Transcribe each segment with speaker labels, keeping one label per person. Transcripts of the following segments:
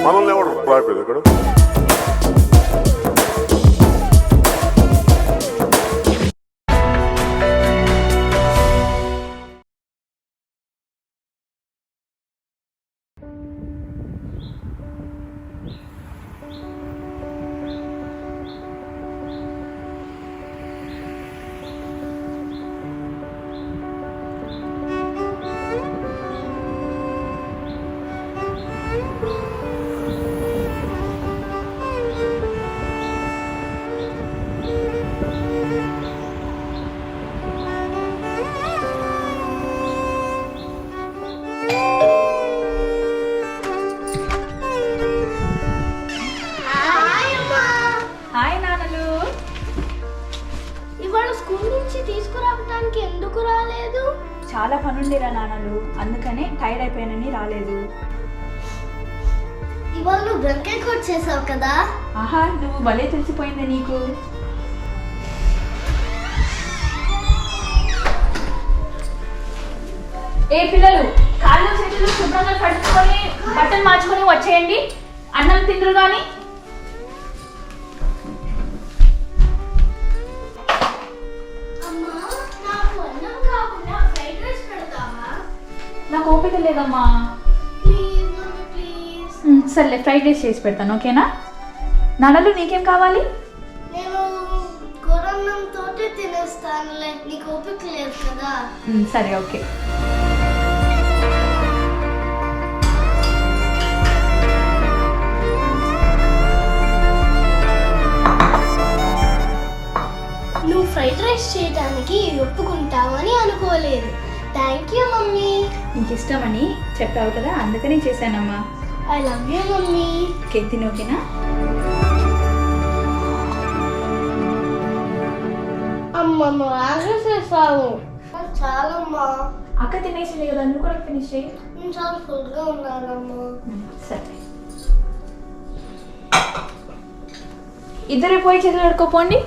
Speaker 1: మనల్ని ఎవరు రాయిపోయింది ఇక్కడ?
Speaker 2: ఎందుకు రాలేదు?
Speaker 3: చాలా పనుండిరా నాన్నలు, అందుకనే టైర్డ్ అయిపోయానని రాలేదు.
Speaker 2: ఇవాళ నువ్వు బ్రంకెట్ కోట్ చేసావు కదా?
Speaker 3: ఆహా, నువ్వు భలే తెలిసిపోయింది నీకు. ఏ పిల్లలు, కాళ్ళు చేతులు శుభ్రంగా కట్టుకొని బట్టలు మార్చుకొని వచ్చేయండి. అన్నం తిండ్రు కానీ. నాకు ఓపిక లేదమ్మా. సర్లే, ఫ్రైడ్ రైస్ చేసి పెడతాను, ఓకేనా? నాన్నలు నీకేం కావాలి?
Speaker 2: నేను కూరన్నంతో తినేస్తానులే, నీకు ఓపిక లేదు కదా.
Speaker 3: సరే, ఓకే.
Speaker 2: నువ్వు ఫ్రైడ్ రైస్ చేయడానికి ఒప్పుకుంటావని అనుకోలేదు. Thank you mummy.
Speaker 3: నీకు ఇష్టమని చెప్పావు కదా, అందుకని చేశానమ్మా.
Speaker 2: I love you mummy.
Speaker 3: Okay, తిను, ఓకేనా?
Speaker 2: అమ్మ నువ్వు ఆర్డర్ చేసావు చాలమ్మా.
Speaker 3: అక్క తినేసింది కదా, నువ్వు కూడా ఫినిష్ చేయి.
Speaker 2: నేను చాలా ఫుల్గా ఉన్నానమ్మా.
Speaker 3: సరే, ఇద్దరే పోయి చేతులు కడుక్కోపోండి.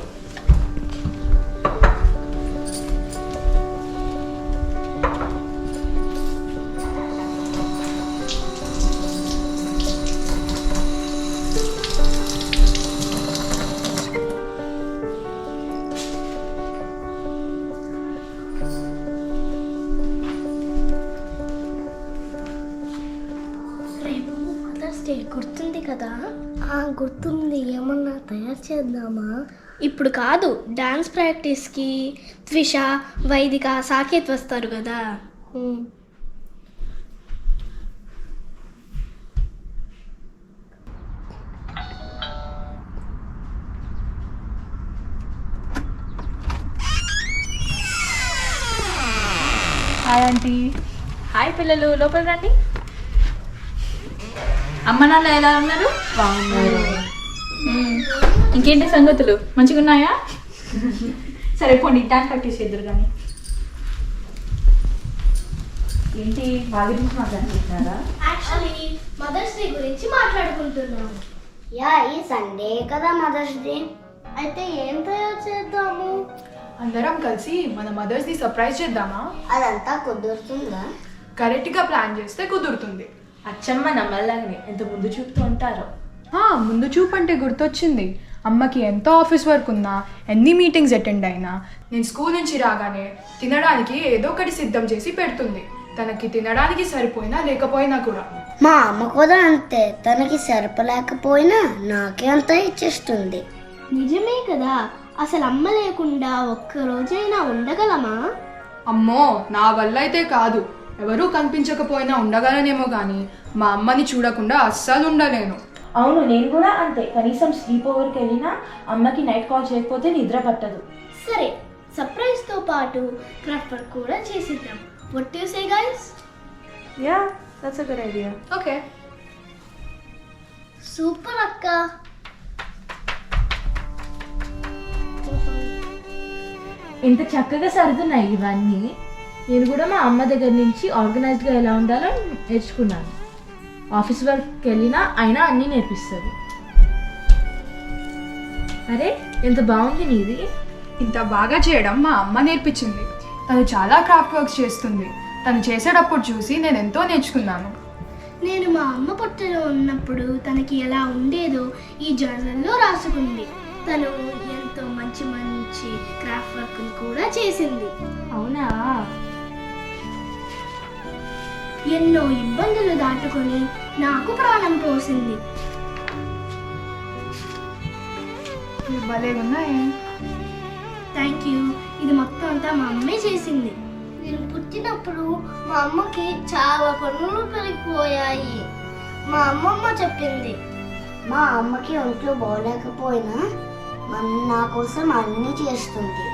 Speaker 2: గుర్తుంది కదా? గుర్తుంది. ఏమన్నా తయారు చేద్దామా? ఇప్పుడు కాదు, డాన్స్ ప్రాక్టీస్కి త్విష, వైదిక, సాకేత్ వస్తారు కదా.
Speaker 3: Hi aunty. హాయ్ పిల్లలు, లోపల రండి. అమ్మ నాన్న ఎలా ఉన్నారు? బాగున్నారు. ఇంకేంటి సంగతులు, మంచిగా ఉన్నాయా? సరే పోండి, డాన్స్ ప్రాక్టీస్ చేద్దరు కానీ. ఏంటి వాళ్ళ గురించి మాట్లాడుకుంటున్నారా?
Speaker 2: యాక్చువల్లీ మదర్స్ డే గురించి మాట్లాడుకుంటున్నాము. ఈ సండే కదా మదర్స్ డే. అయితే ఏం తయారు చేద్దాము?
Speaker 4: అందరం కలిసి మన మదర్స్ ని సర్ప్రైజ్ చేద్దామా?
Speaker 2: అదంతా కుదురుతుందా?
Speaker 4: కరెక్ట్ గా ప్లాన్ చేస్తే కుదురుతుంది.
Speaker 5: అచ్చమ్మ నమ్మల్లాగానే ఎంత ముందు చూపుతూ ఉంటారో.
Speaker 4: ముందు చూపు అంటే గుర్తొచ్చింది. అమ్మకి ఎంతో ఆఫీస్ వర్క్ ఉన్నా, ఎన్ని మీటింగ్స్ అటెండ్ అయినా, నేను స్కూల్ నుంచి రాగానే తినడానికి ఏదో ఒకటి సిద్ధం చేసి పెడుతుంది. తనకి తినడానికి సరిపోయినా లేకపోయినా కూడా.
Speaker 2: మా అమ్మ కూడా అంతే, తనకి సరిపోలేకపోయినా నాకే అంతా ఇచ్చేస్తుంది. నిజమే కదా, అసలు అమ్మ లేకుండా ఒక్క రోజైనా ఉండగలమా?
Speaker 4: అమ్మో, నా వల్ల అయితే కాదు. ఎవరూ కనిపించకపోయినా ఉండగలనేమో కానీ మా అమ్మని చూడకుండా అస్సలు ఉండలేను.
Speaker 5: అవును, నేను కూడా అంతే. కనీసం స్లీప్ ఓవర్కి వెళ్ళినా అమ్మకి నైట్ కాల్ చేయకపోతే నిద్ర పట్టదు.
Speaker 2: సరే, సర్ప్రైజ్ తో పాటు క్రాఫ్ట్ వర్క్ కూడా చేసిద్దాం. What do you say guys?
Speaker 5: Yeah, that's a good idea.
Speaker 4: Okay,
Speaker 2: super అక్క.
Speaker 5: ఇంత చక్కగా సర్దున్నాయి ఇవన్నీ. నేను కూడా మా అమ్మ దగ్గర నుంచి ఆర్గనైజ్డ్గా ఎలా ఉండాలో నేర్చుకున్నాను. ఆఫీస్ వర్క్కి వెళ్ళినా అయినా అన్నీ నేర్పిస్తుంది. అరే, ఎంత బాగుంది నీది.
Speaker 4: ఇంత బాగా చేయడం మా అమ్మ నేర్పించింది. తను చాలా క్రాఫ్ట్ వర్క్స్ చేస్తుంది. తను చేసేటప్పుడు చూసి నేను ఎంతో నేర్చుకున్నాను.
Speaker 2: నేను మా అమ్మ పొట్టలో ఉన్నప్పుడు తనకి ఎలా ఉండేదో ఈ జర్నల్లో రాసుకుంది. తను ఎంతో మంచి మంచి క్రాఫ్ట్ వర్క్ కూడా చేసింది.
Speaker 5: అవునా?
Speaker 2: ఎన్నో ఇబ్బందులు దాటుకొని నాకు ప్రాణం పోసింది.
Speaker 4: భలేగున్నాయి.
Speaker 2: Thank you. ఇది మొత్తం అంతా మా అమ్మే చేసింది. నేను పుట్టినప్పుడు మా అమ్మకి చాలా పనులు పెరిగిపోయాయి. మా అమ్మమ్మ చెప్పింది. మా అమ్మకి ఒంట్లో బాగోలేకపోయినా నా కోసం అన్నీ చేస్తుంది.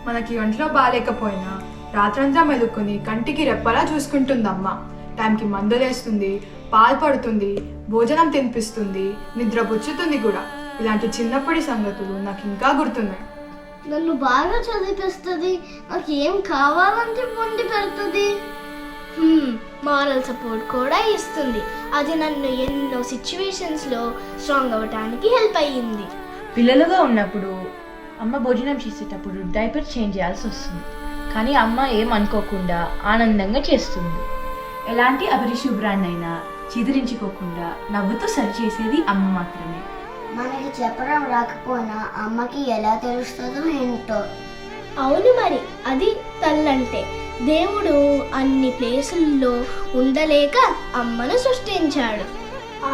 Speaker 4: మనకి ఒంట్లో బాగాలేకపోయినా రాత్రంతా మెలుక్కుని కంటికి రెప్పలా చూసుకుంటుందమ్మ. టైంకి మందులేస్తుంది, పాలు పడుతుంది, భోజనం తినిపిస్తుంది, నిద్ర పుచ్చుతుంది కూడా. ఇలాంటి చిన్నప్పటి సంగతులు నాకు ఇంకా గుర్తున్నాయి.
Speaker 2: నన్ను బాగా చదివిస్తుంది. నాకు ఏం కావాలంటే వండి పెడుతుంది. మారల్ సపోర్ట్ కూడా ఇస్తుంది. అది నన్ను ఎన్నో సిచ్యువేషన్స్లో స్ట్రాంగ్ అవ్వడానికి హెల్ప్ అయ్యింది.
Speaker 5: పిల్లలుగా ఉన్నప్పుడు అమ్మ భోజనం చేసేటప్పుడు డైపర్ చేంజ్ చేయాల్సి వస్తుంది, కానీ అమ్మ ఏం అనుకోకుండా ఆనందంగా చేస్తుంది. ఎలాంటి అపరిశుభ్రాన్నైనా చిదిరించుకోకుండా నవ్వుతూ సరిచేసేది అమ్మ మాత్రమే.
Speaker 2: మనకి చెప్పడం రాకపోయినా అమ్మకి ఎలా తెలుస్తుందో ఏంటో. అవును, మరి అది తల్లంటే. దేవుడు అన్ని ప్లేసుల్లో ఉండలేక అమ్మను సృష్టించాడు.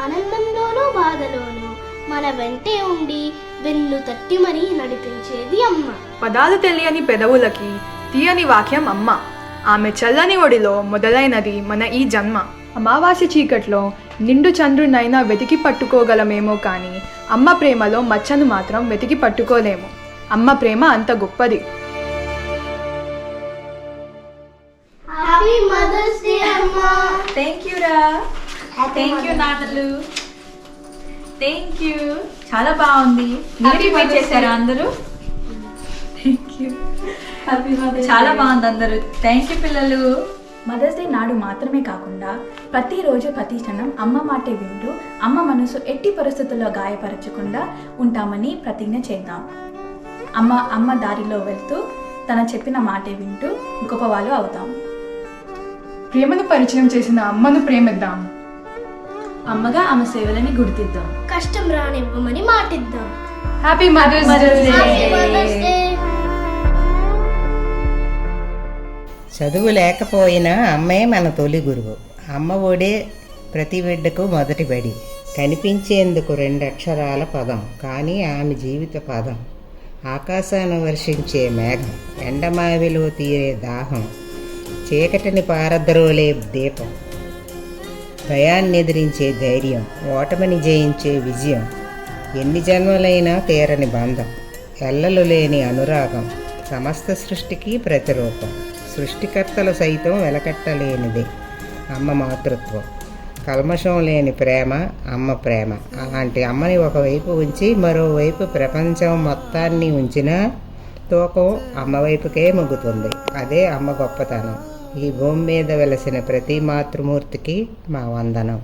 Speaker 2: ఆనందంలోనూ బాధలోనూ మన వెంటే ఉండి వెన్ను తట్టి మరీ నడిపించేది అమ్మ.
Speaker 4: పదాలు తెలియని పెదవులకి తీయని వాక్యం అమ్మ. ఆమె చల్లని ఒడిలో మొదలైనది మన ఈ జన్మ. అమావాస్య చీకట్లో నిండు చంద్రునైనా వెతికి పట్టుకోగలమేమో కానీ అమ్మ ప్రేమలో మచ్చను మాత్రం వెతికి పట్టుకోలేము. అమ్మ ప్రేమ అంత గొప్పది.
Speaker 2: హ్యాపీ మదర్స్ డే అమ్మా.
Speaker 3: థ్యాంక్ యూ రా. థ్యాంక్ యూ నాన్నలు. Thank you. చాలా బాగుంది. మీరు చేశారా అందరూ? Thank you. చాలా బాగుంది అందరూ. థ్యాంక్ యూ పిల్లలు.
Speaker 1: మదర్స్ డే నాడు మాత్రమే కాకుండా ప్రతిరోజు ప్రతి క్షణం అమ్మ మాటే వింటూ అమ్మ మనసు ఎట్టి పరిస్థితుల్లో గాయపరచకుండా ఉంటామని ప్రతిజ్ఞ చేద్దాం. అమ్మ దారిలో వెళ్తూ తన చెప్పిన మాటే వింటూ గొప్పవాళ్ళు అవుతాం.
Speaker 4: ప్రేమను పరిచయం చేసిన అమ్మను ప్రేమిద్దాం.
Speaker 5: అమ్మగా ఆమె సేవలని గుర్తిద్దాం.
Speaker 2: కష్టం రానివ్వమని మాటిద్దాం.
Speaker 4: Happy mother's day.
Speaker 6: చదువు లేకపోయినా అమ్మే మన తొలి గురువు. అమ్మ ఒడే ప్రతి బిడ్డకు మొదటి బడి. కనిపించేందుకు 2 అక్షరాల పదం, కానీ ఆమె జీవిత పదం. ఆకాశాన వర్షించే మేఘం, ఎండమావిలో తీరే దాహం, చీకటిని పారద్రోలే దీపం, భయాన్ని ఎదిరించే ధైర్యం, ఓటమిని జయించే విజయం, ఎన్ని జన్మలైనా తీరని బంధం, ఎల్లలు లేని అనురాగం, సమస్త సృష్టికి ప్రతిరూపం. సృష్టికర్తలు సైతం వెలకట్టలేనిది అమ్మ మాతృత్వం. కల్మషం లేని ప్రేమ అమ్మ ప్రేమ. అలాంటి అమ్మని ఒకవైపు ఉంచి మరోవైపు ప్రపంచం మొత్తాన్ని ఉంచినా తూకం అమ్మ వైపుకే మొగ్గుతుంది. అదే అమ్మ గొప్పతనం. ఈ భూమి మీద వెలసిన ప్రతి మాతృమూర్తికి మా వందనం.